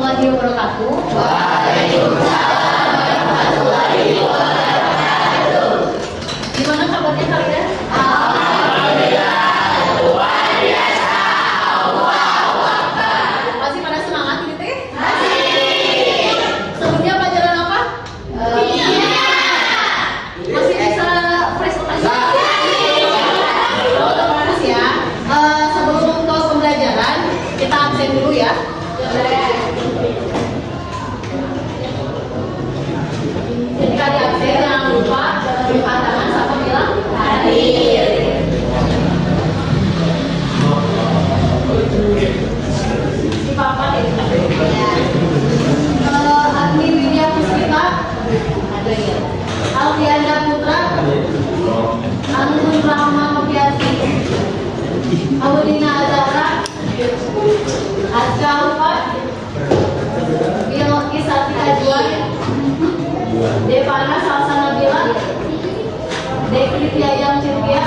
warahmatullahi wabarakatuh. Waalaikumsalam warahmatullahi wabarakatuh. Gimana kabarnya kalian? Alhamdulillah, luar biasa. Allahu Akbar. Masih pada semangat gitu ya? Masih. Sebelumnya pelajaran apa? Iya. Masih bisa fresh lagi? Oh, terus ya. Sebelum ke pembelajaran, kita absen dulu ya. Jadi kali absen jangan lupa buka tangan sama bilang hadir. Si papa deh. Agni Widya Puspita ada ya. Alfianda Putra, Anggun Rahma Noviasi, Audina Azara, Azka Alfa, Biloki Sati Ajuan, Devana Salsa Nabila, Devi Tiayang Cynthia,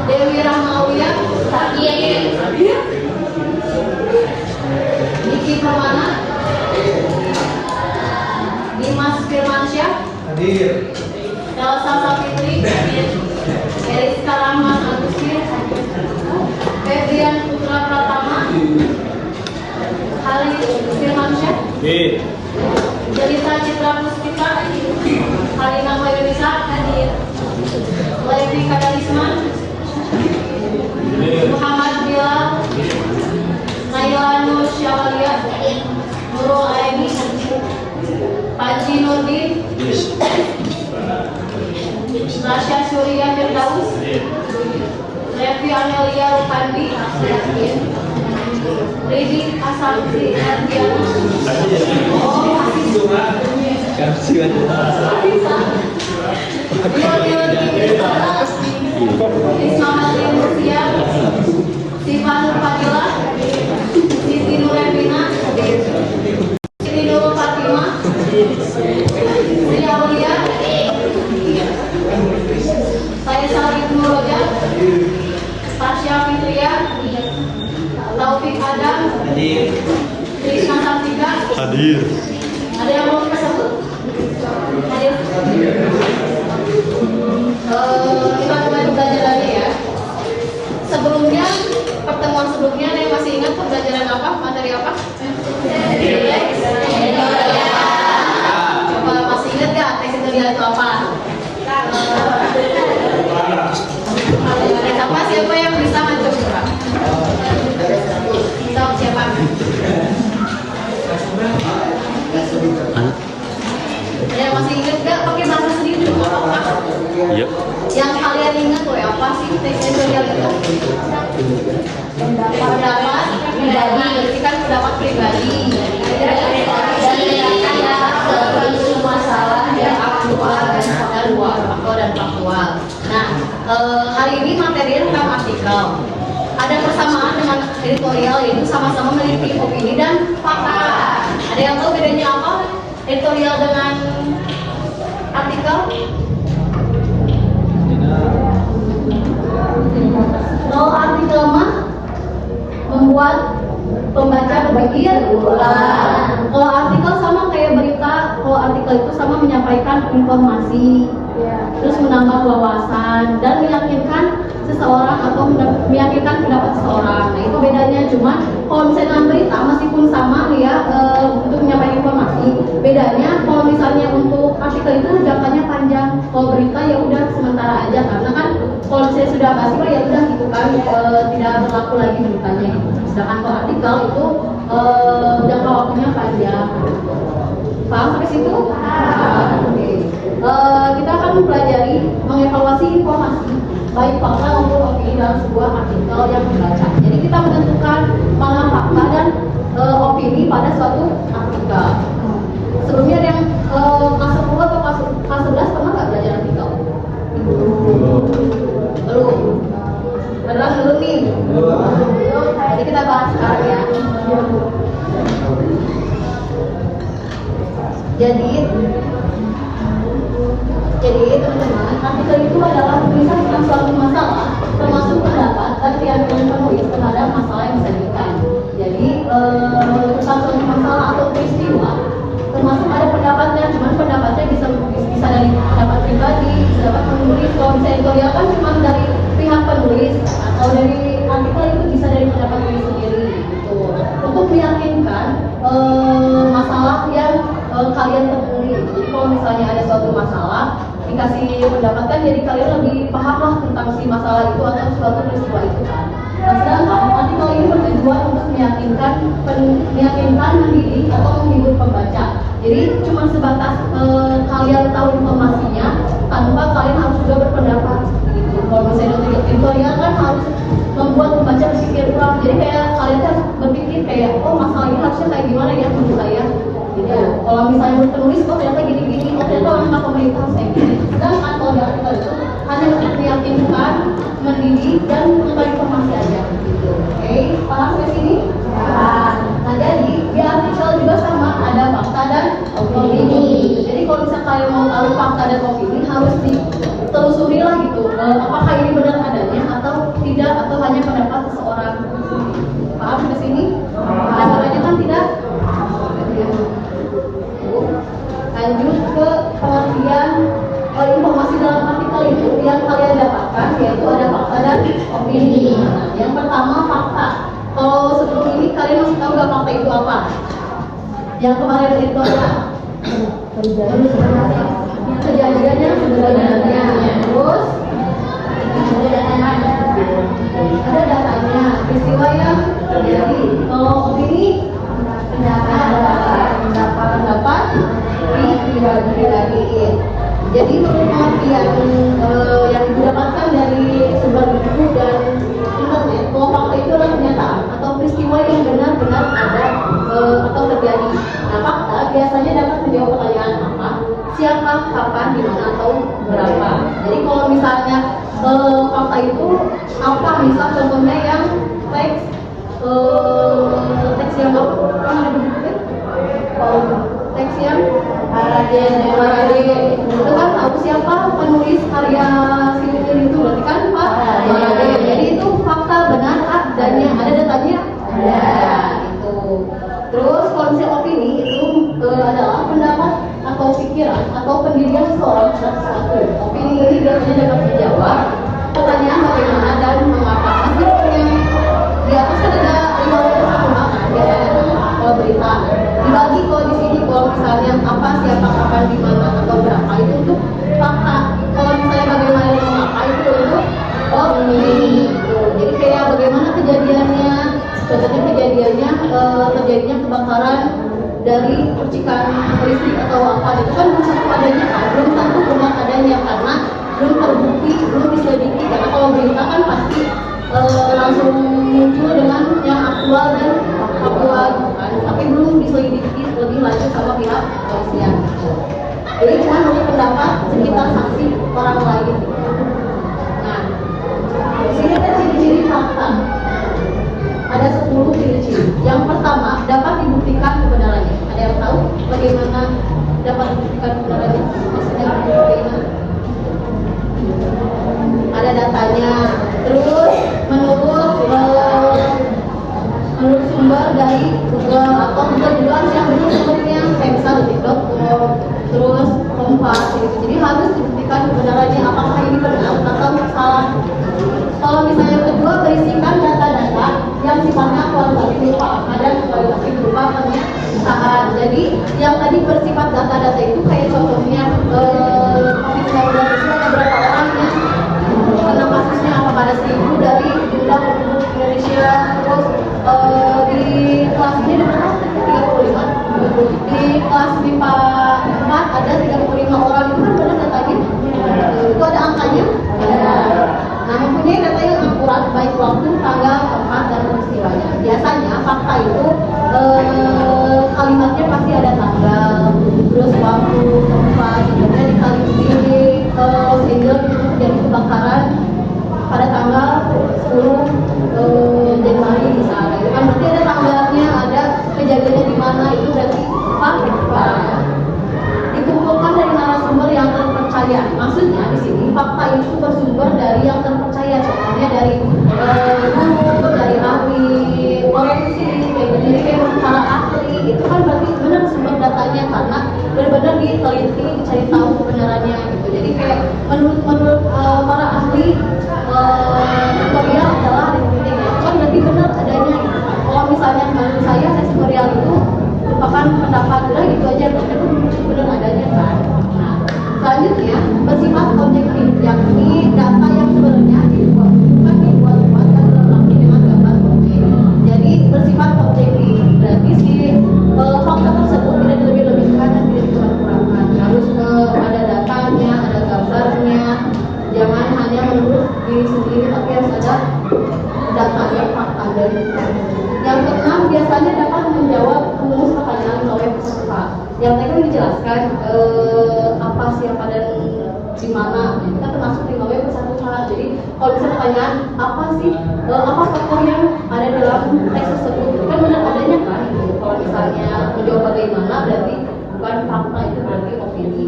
Dewi Rahmawiyah, Niki Permana, Dimas Firmansyah, Hadir. Elsa Sapitri, Eriska Rahman Agustin, Febrian Putra Pratama, Halid Firmansyah, Jelita Citra Puspita, Halina Hoirunisa, hadir. Levi Kadalisman, Muhammad Bilal, Naila Nur Syawalia, Nurul Aini, Panji Nurdin, Rasya Surya Firdaus, Levi Amelia Rupandi, Ridi Asapri Ardiana, Ismail Rusia, Siva Nur Fadila, Siti Nurevina, Siti Nurul Fatimah, Sri Aulia, saya Salih Nuroja, Tasya Fitria, Taufik Adam, Krishna Santika, Hadir. ada yang mau kita sebut? Hadir. Kita mulai belajar lagi ya. Sebelumnya, pertemuan sebelumnya ada yang masih ingat pembelajaran apa? Materi apa? Coba masih ingat gak tes tutorial itu apa? Siapa? Siapa yang bisa ngatur coba? Siapa? Ada yang masih ingat gak pakai bahasa sendiri dulu apa? Iya. Yang kalian ingat tuh apa sih tes tutorial itu? Pendapat pribadi, berarti kan pendapat pribadi. Suatu masalah yang aktual dan faktual. Nah, hari ini materinya tentang artikel. Ada persamaan dengan editorial, yaitu sama-sama memiliki opini dan fakta. Ada yang tahu bedanya apa? Editorial dengan artikel? Kalau artikel mah membuat pembaca berpikir. Kalau artikel sama kayak berita, kalau artikel itu sama menyampaikan informasi, terus menambah wawasan dan meyakinkan seseorang atau meyakinkan pendapat seseorang. Nah itu bedanya. Cuma kalau misalnya berita meskipun sama ya untuk menyampaikan informasi, bedanya kalau misalnya untuk artikel itu jangkanya panjang, kalau berita ya udah sementara aja, karena kan kalau misalnya sudah basi ya udah gitu kan, tidak berlaku lagi beritanya gitu. Sedangkan kalau artikel itu jangka waktunya panjang. Paham sampai situ? Oke. Kita akan mempelajari mengevaluasi informasi baik fakta maupun opini dalam sebuah artikel yang dibaca. Jadi kita menentukan mana fakta dan opini pada suatu artikel. Sebelumnya ada yang kelas 10 atau kelas 11 pernah nggak belajar artikel? Belum. Beneran belum nih? Jadi kita bahas sekarang ya. Jadi teman-teman, artikel itu adalah tulisan tentang suatu masalah, termasuk pendapat dan keyakinan penulis terhadap masalah yang disajikan. Jadi jadi kalian lebih paham lah tentang si masalah itu atau suatu peristiwa itu kan. Nah, sedangkan artikel ini bertujuan untuk meyakinkan, mendidik atau menghibur pembaca. Jadi cuma sebatas kalian tahu informasinya tanpa kalian harus juga berpendapat gitu. Kalau misalnya editorial kan harus membuat pembaca berpikir ulang. Jadi kayak kalian harus berpikir kayak, oh masalah ini harusnya kayak gimana ya menurut saya. Gitu. Kalau misalnya menurut penulis, oh ternyata gini-gini, oh ternyata langkah pemerintah harus kayak gini. Sedangkan kalau di artikel itu hanya untuk meyakinkan, mendidik dan mengetahui informasi aja. Gitu. Oke, paham sampai sini? Paham. Nah jadi di artikel juga sama ada fakta dan opini. Jadi kalau misalnya kalian mau tahu fakta dan opini harus ditelusuri lah gitu. Apakah ini benar adanya atau tidak atau hanya pendapat seseorang. Paham sampai sini? Dan katanya kan tidak. Lanjut ke pengertian informasi dalam artikel itu yang kalian dapatkan yaitu ada fakta dan opini. Nah, yang pertama fakta. Kalau sebelum ini kalian masih tahu nggak fakta itu apa? Yang kemarin itu apa? Kejadiannya sebenarnya. Terus ada datanya, peristiwa yang terjadi. Kalau opini pendapat dibagi-bagiin. Jadi menurut pengertian yang didapatkan dari sebuah buku dan internet, bahwa fakta itu adalah kenyataan atau peristiwa yang benar-benar ada atau terjadi. Nah, fakta biasanya dapat menjawab pertanyaan apa, siapa, kapan, di mana atau berapa. Jadi kalau misalnya fakta itu apa, misal contohnya yang teks yang apa? Teks yang Maraden itu kan tahu siapa penulis karya Silir itu berarti kan Pak Maraden. Jadi itu fakta benar adanya, ada datanya ada itu. Terus konsep opini itu adalah pendapat atau pikiran atau pendirian seseorang terhadap sesuatu. Opini ini biasanya dapat menjawab pertanyaan bagaimana dan mengapa. Hasilnya di atas kan ada 5 perkembangan biasanya berita dibagi kalau di sini kalau misalnya apa, siapa, kapan, di mana atau berapa itu untuk fakta. Kalau misalnya bagaimana dan mengapa itu untuk opini. Jadi kayak bagaimana kejadiannya, contohnya terjadinya kebakaran dari percikan listrik atau apa itu kan belum tentu adanya kan, belum tentu benar adanya karena belum terbukti, belum diselidiki. Karena kalau berita kan pasti langsung muncul dengan yang aktual dan faktual kan, tapi belum diselidiki lebih lanjut sama pihak kepolisian. Jadi cuma menurut pendapat sekitar saksi orang lain. Nah, di sini ada ciri-ciri fakta. Ada 10 ciri-ciri. Yang pertama, dapat dibuktikan kebenarannya. Ada yang tahu bagaimana dapat dibuktikan kebenarannya? Maksudnya bagaimana? Ada datanya. Terus menurut sumber dari Google atau Google juga yang benar sumbernya kayak misal detik.com, terus Kompas gitu. Jadi harus dibuktikan kebenarannya apakah ini benar atau salah. Kalau misalnya kedua berisikan data-data yang sifatnya kualitatif berupa angka dan kualitatif berupa pernyataan. Jadi yang tadi bersifat data-data itu kayak contohnya COVID-19 itu ada berapa orang yang kena kasusnya, apakah ada 1000 dari jumlah penduduk Indonesia. Terus di kelas ini ada berapa? 35. Di kelas MIPA 4 ada 35 orang, itu kan benar datanya? Itu ada angkanya? Ada. Nah, mempunyai data yang akurat baik waktu, tanggal, tempat, dan peristiwanya. Biasanya fakta itu kalimatnya pasti ada tanggal, terus waktu, tempat. Contohnya di Los Angeles itu terjadi kebakaran pada tanggal 10 Januari misalnya. Itu kan berarti ada tanggalnya, ada kejadiannya di mana, itu berarti fakta. Dikumpulkan dari narasumber yang terpercaya. Maksudnya di sini fakta itu bersumber dari yang terpercaya. Contohnya dari guru, dari ahli forensik, kayak para ahli. Itu kan berarti benar sumber datanya karena benar-benar diteliti, dicari tahu kebenarannya gitu. Jadi kayak menurut para ahli tutorial adalah penting ya. Kan berarti benar adanya gitu. Kalau misalnya menurut saya tutorial itu merupakan pendapat gitu aja, benar adanya kan. Nah, selanjutnya bersifat objektif. Yang Yang keenam biasanya dapat menjawab rumus pertanyaan gawe peserta. Yang tadi udah dijelaskan apa siapa dan di mana. Kita termasuk di gawe satu hal. Jadi kalau bisa pertanyaan apa sih apa faktor yang ada dalam teks tersebut itu kan benar adanya kan. Kalau misalnya menjawab bagaimana berarti bukan fakta, itu berarti opini.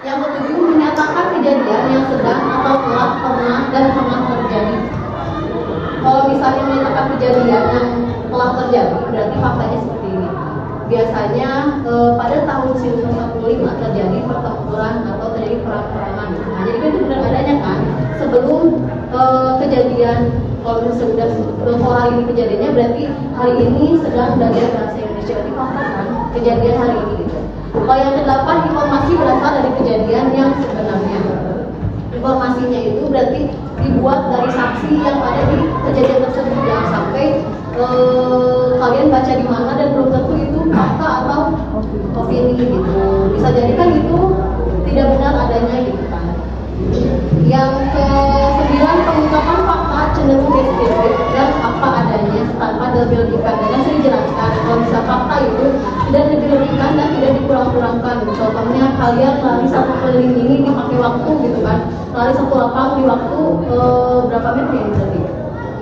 Yang ketujuh, menyatakan kejadian yang sedang atau telah pernah dan pernah terjadi. Kalau misalnya menyatakan kejadian yang telah terjadi, berarti faktanya seperti ini. Biasanya pada tahun 1945 terjadi pertempuran atau terjadi perang-perangan. Nah, jadi itu benar adanya kan. Sebelum kejadian, kalau misalnya kalau hari ini kejadiannya berarti hari ini sedang belajar bahasa Indonesia, berarti fakta kan kejadian hari ini gitu. Kalau yang kedelapan, informasi berasal dari kejadian yang sebenarnya. Informasinya itu berarti dibuat dari saksi yang ada di kejadian tersebut. Jangan sampai kalian baca di mana dan belum tentu itu fakta atau opini gitu. Bisa jadi kan itu tidak benar adanya gitu kan. Yang ke-9, pengungkapan fakta cenderung deskriptif dan apa adanya tanpa dilebih-lebihkan. Dan saya jelaskan kalau bisa fakta itu tidak dilebih-lebihkan dan tidak dikurang-kurangkan. Contohnya kalian lari satu keliling ini dipakai waktu gitu kan. Lari satu lapang di waktu berapa meter ya berarti?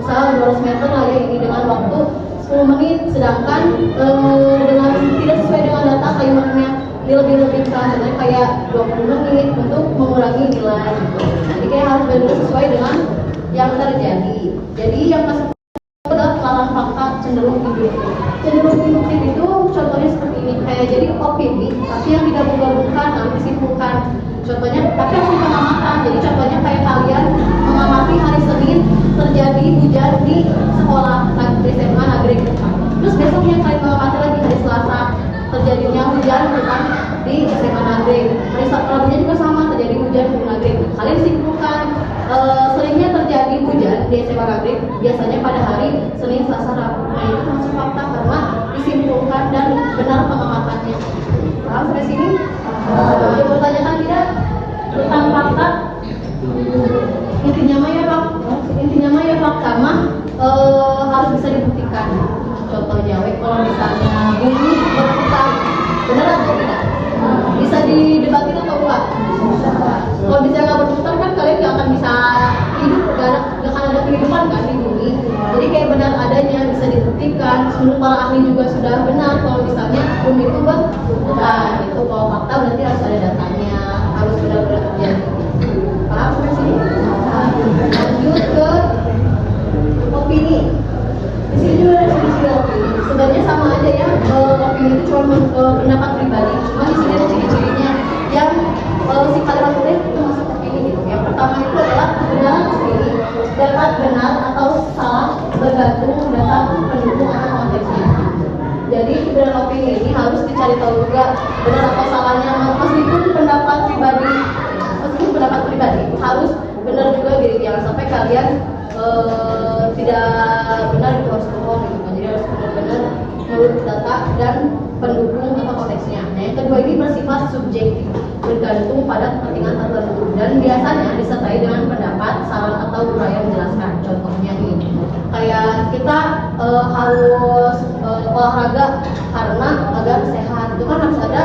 Misalnya 200 meter lari ini dengan waktu 10 menit, sedangkan dengan tidak sesuai dengan data timernya dilebih-lebihkan, sebenarnya kayak 20 menit untuk mengurangi nilai gitu. Jadi kayak harus benar sesuai dengan yang terjadi. Jadi yang ke-10 adalah pelaran fakta cenderung induktif. Cenderung induktif itu contohnya seperti ini, kayak jadi opini tapi yang digabung-gabungkan lalu disimpulkan. Contohnya tapi harus pengamatan. Jadi contohnya kayak kalian mengamati hari Senin terjadi hujan di sekolah di SMA Nagreg. Terus besoknya kalian mengamati lagi hari Selasa terjadinya hujan bukan di SMA Nagreg. Hari Rabunya juga sama, terjadi hujan di Nagreg. Kalian simpulkan seringnya terjadi hujan di SMA Nagreg biasanya pada hari Senin, Selasa, Rabu. Nah itu masuk fakta karena disimpulkan dan benar pengamatannya. Paham sampai sini? Ada pertanyaan tidak tentang fakta? Intinya mah ya fakta mah harus bisa dibuktikan. Contohnya, kalau misalnya bumi berputar, benar atau tidak? Bisa didebatin atau enggak? Kalau bisa nggak berputar kan kalian nggak akan bisa hidup, nggak akan ada kehidupan kan di bumi. Jadi kayak benar adanya bisa dibuktikan. Seluruh para ahli juga sudah benar kalau misalnya bumi itu berputar. Itu kalau fakta berarti harus ada datanya, harus benar-benar terjadi. Paham sampai sini? Lanjut ke opini. Di sini juga ada ciri-ciri opini. Sebenarnya sama aja ya, opini itu cuma pendapat pribadi. Cuma di sini ada ciri-cirinya yang si kalimat itu masuk opini gitu. Yang pertama itu adalah kebenaran opini dapat benar atau salah bergantung data pendukung atau konteksnya. Jadi kebenaran opini ini harus dicari tahu juga benar atau salahnya. Meskipun pendapat pribadi harus benar juga. Jadi jangan sampai kalian tidak benar itu harus bohong gitu. Jadi harus benar-benar menurut data dan pendukung atau konteksnya. Nah yang kedua ini bersifat subjektif, bergantung pada kepentingan tertentu dan biasanya disertai dengan pendapat, saran atau uraian menjelaskan. Contohnya nih, kayak kita harus olahraga karena agar sehat, itu kan harus ada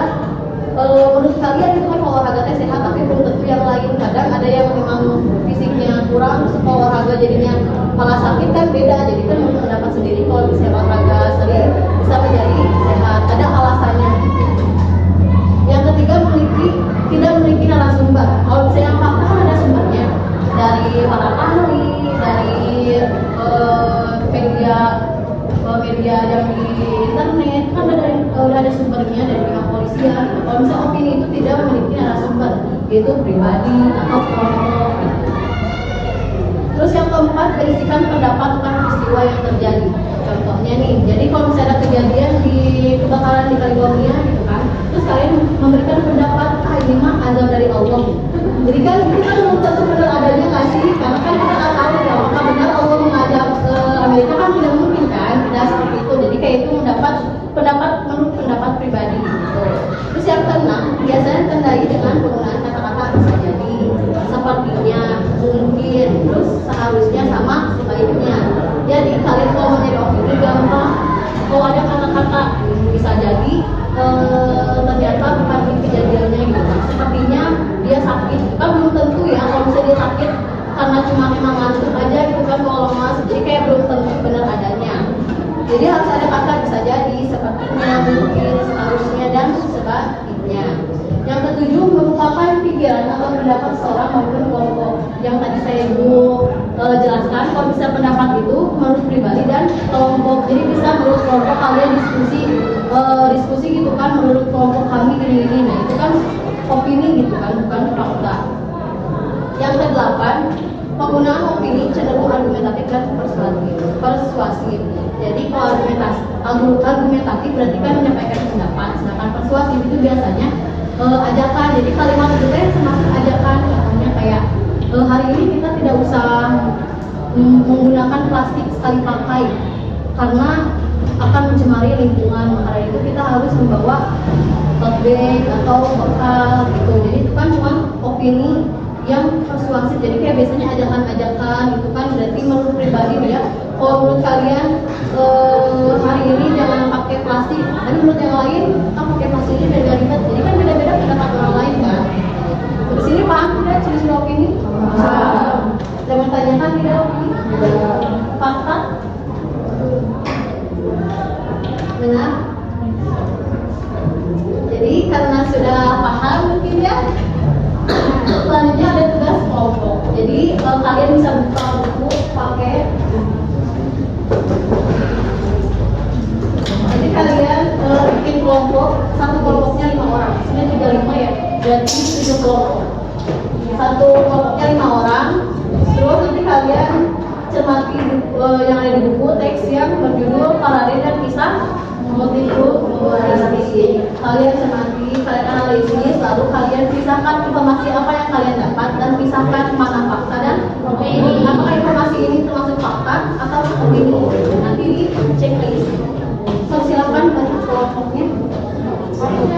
menurut kalian itu kan olahraga sehat, tapi belum tentu yang lain. Kadang ada yang memang fisiknya kurang, olahraga jadinya malah sakit kan beda. Jadi kan menurut pendapat sendiri kalau misalnya olahraga sendiri bisa menjadi sehat, ada alasannya. Yang ketiga tidak memiliki narasumber. Kalau misalnya fakta kan ada sumbernya dari para ahli, dari media yang di internet kan udah ada sumbernya dari pihak polisian. Kalau misalnya opini itu tidak memiliki narasumber, yaitu pribadi atau kelompok. Terus yang keempat, berisikan pendapat tentang peristiwa yang terjadi. Contohnya nih, jadi kalau misalnya ada kejadian di kebakaran di California gitu kan, terus kalian memberikan pendapat, ini mah azab dari Allah. Jadi kan itu kan belum tentu benar adanya nggak sih? Karena kan kita nggak tahu ya, apakah benar Allah mengajak ke Amerika kan tidak mungkin kan, tidak seperti itu. Jadi kayak itu pendapat menurut pendapat pribadi gitu. Terus yang keenam, biasanya tandai dengan penggunaan kata-kata bisa jadi, sepertinya, mungkin, terus seharusnya sama sebaiknya. Jadi kalian kalau menjadi opini gak Jadi harus ada kata bisa jadi, sepertinya, mungkin, seharusnya, dan sebaliknya. Yang ketujuh, merupakan pikiran atau pendapat seorang maupun kelompok. Yang tadi saya jelaskan, kalau bisa pendapat itu menurut pribadi dan kelompok. Jadi bisa menurut kelompok kalian diskusi gitu kan, menurut kelompok kami gini-gini. Nah itu kan opini gitu kan, bukan fakta. Yang kedelapan, penggunaan opini cenderung argumentatif dan persuasif. Jadi kalau argumentatif berarti kan menyampaikan pendapat, sedangkan persuasif itu biasanya ajakan. Jadi kalimat itu termasuk ajakan, contohnya kayak hari ini kita tidak usah menggunakan plastik sekali pakai karena akan mencemari lingkungan. Maka itu kita harus membawa tote bag atau bekal gitu. Jadi itu kan cuma opini yang persuasif. Jadi kayak biasanya ajakan-ajakan itu kan berarti menurut pribadi ya. Kalau menurut kalian hari ini jangan pakai plastik, tapi menurut yang lain kan pakai plastik ini beda ribet. Jadi kan beda-beda pendapat orang lain kan. Di sini paham tidak ciri-ciri opini? Ada yang tanyakan tidak opini? Fakta? Benar? Jadi karena sudah paham mungkin ya. Selanjutnya ada tugas kelompok. Jadi kalian bisa buka buku pakai. Jadi kalian bikin kelompok, satu kelompoknya 5 orang. Sebenarnya juga 5 ya. Berarti 7 kelompok. Satu kelompoknya 5 orang. Terus nanti kalian cermati yang ada di buku teks yang berjudul Parade dan Kisah Multikulturalisme. Kalian cermati, kalian analisis, lalu kalian pisahkan informasi apa yang kalian dapat dan pisahkan mana fakta dan opini. Apakah informasi ini termasuk fakta atau opini? Nanti dicek lagi. So, silakan baca kelompoknya.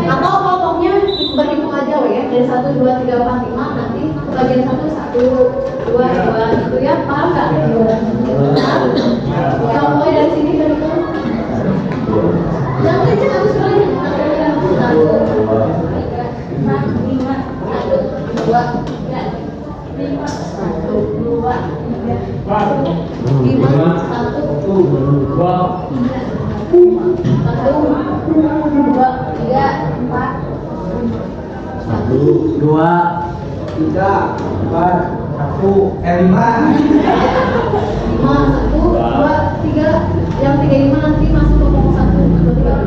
Atau kelompoknya berhitung aja ya, dari 1, 2, 3, 4, 5. Nanti bagian 1, 1, 2, 2 gitu ya. Paham nggak? Kalau mulai dari sini berhitung. Jangan kecil harus banyak. 1, 2, 5, 1, 2, 5, 1, 2, 5, 1, 2, 3. Yang 35 nanti masuk ke kelompok 1, 2, 3.